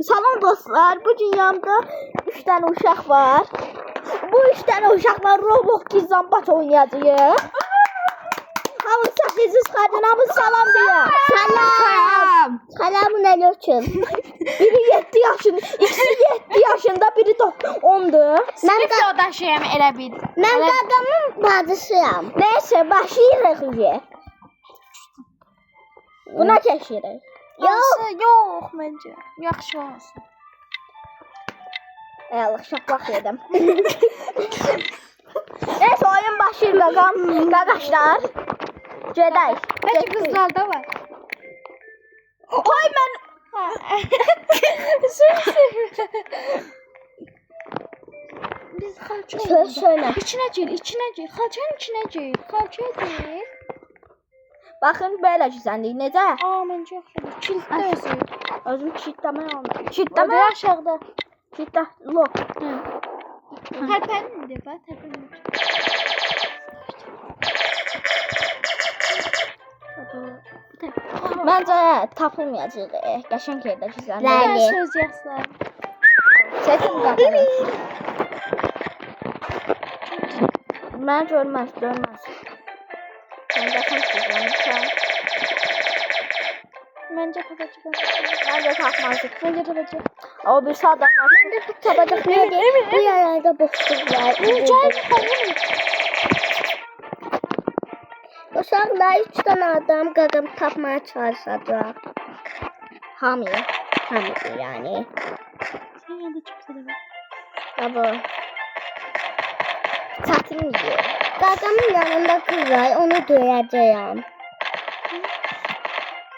Salam dostlar, bu dünyamda 3 tane uşaq var. Bu 3 tane uşaqlar Roblox Gizambat oynayacaq. Hamı səsiz xadın, hamı salam deyə. Salam. Selamun aleyküm. Biri 7 yaşında, ikisi 7 yaşında, biri de 10'dur. Mən qardaşıyam elə bil. Mən qadının bacısıyam. Nəysə, başlayırıq iyə. Buna keçirik. Yox məncə. Yaxşı olsun. Allah şaplaq yedim. Neyse oyun başlayır qaqaşlar. Gedək. Bəlkə qızlarda var. Oy mən Biz xalça söyle. İçinə gir. Xalçanın içinə gir. Xalçaya gir. Baxın belə gizləndik. Necə? Məncə yaxşıdır. Kiltdə özü. Özüm çitləmə aldım. O Çitləmə da aşağıda. çitlə lock. Tərpənindir bax, tərpənindir. Məncə tapılmayacaq. Qəşəng yerdə gizləndik. Bəli. Söz yazsın. Çətin qaqarı. Mən görməz. Sən qəşəng gizlənmişsən. Məncə tapacaq. Məncə tapmazıq. Məncə tapacaq. O bir adam var. Məncə tapacaq. Bu yerlərdə boşluq var. Uşaqlar 3 dənə adam qaqam tapmaya çalışacaq. Hamı yani. Sən yanında çox sevə. Baba. Çətindir. Qaqamın yanında qız var, onu döyəcəyəm.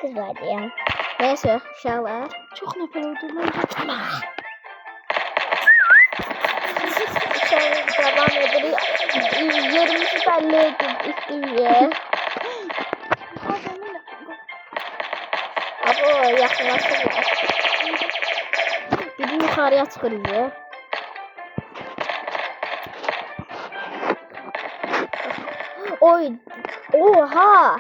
Qız var deyəm. Neyse, uşaqlar. Çox nəfər oldu məncə. Uşaqlar devam edirik. Yerimizi belli etdik. Abo, yaxınlaşırlar. Biri yuxarıya çıxırıq. Oy, oha!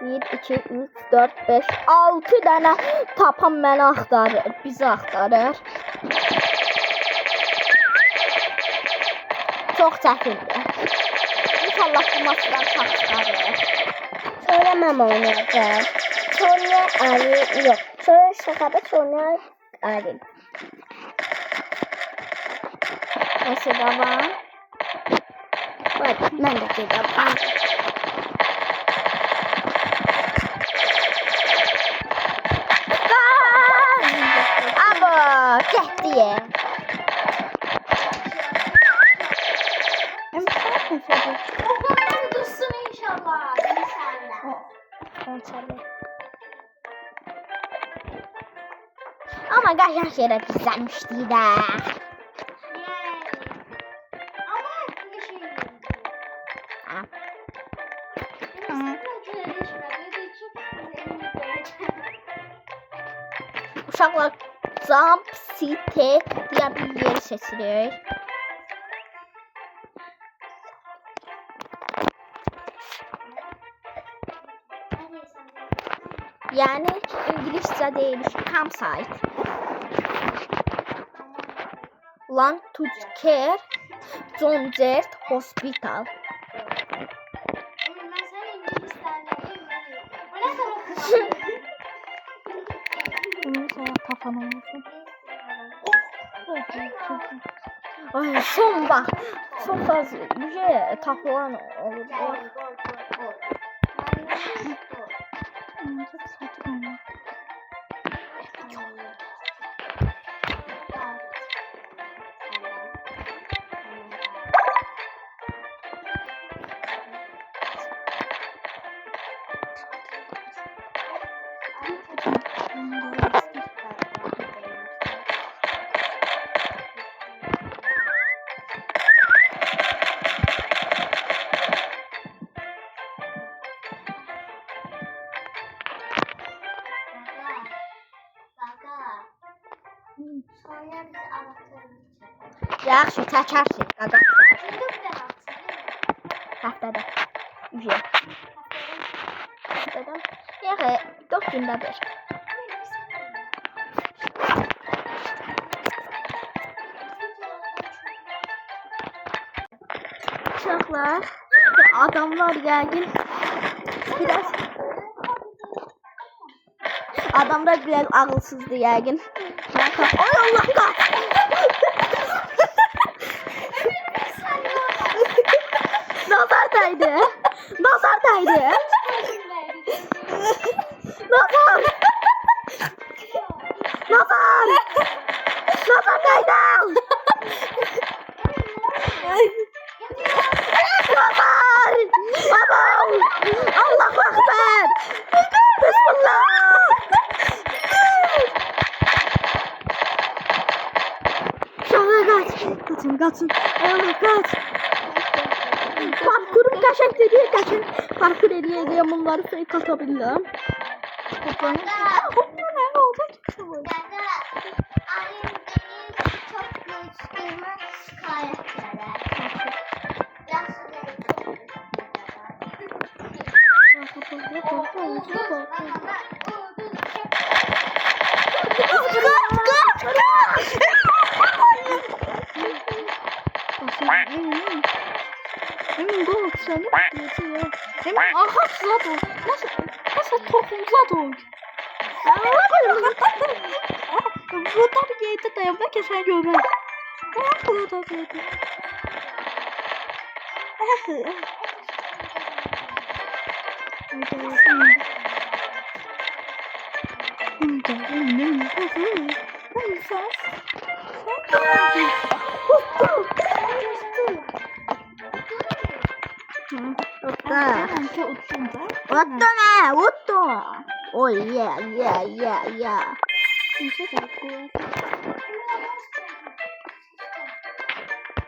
1, 2, 3, 4, 5, 6 dənə tapan məni axtarır, bizi axtarır. Çox çətindir. İnşallah bu maçdan sağ çıxarır. Sonra mən oynayacağım. Sonra Ali, yox. Sonra şakada sonra Ali. Neyse devam. Bak, mən də gedəm. Abo, getdi. Oğlanlar dursun inşallah. İnşallah. Ama qəşəng yerə gizlənmişdik də. Uşaqlar Jump City deyə bir yeri seçirik. Yani İngilizce değil, campsite. Long to care, John Jert Hospital. Bunu sonra kafana olsun. Ay son bak, çok az bir şey tapılan olur. Çok saçma. Yaxşı, çəkərsin, qardaşlar. Həftədə. Həftədə. Yəni 4 gündə bir. uşaqlar. Adamlar yəqin biraz adamlar biraz ağılsızdır yəqin. Ay Allah qaç. Nazar dəydi. Nazar dəydi. Nazar. Nazar. Nazar dəydi. Nazar. Babam. Allahu Ekber. Bismillah. Şaha kaç. Kaçın. Allah kaç. Parkurum kaşık diye kaçın. Parkur ediye bunları fake atabilirim. Hoppa ne oldu ki? Emin doğru seni diyor. Emin arkasına doğru. Nasıl tohumza doğru. Bu tabii ki evde dayan. Belki sen görmez. Bu da böyle. Otto. Oh yeah. Bisa tak kuat.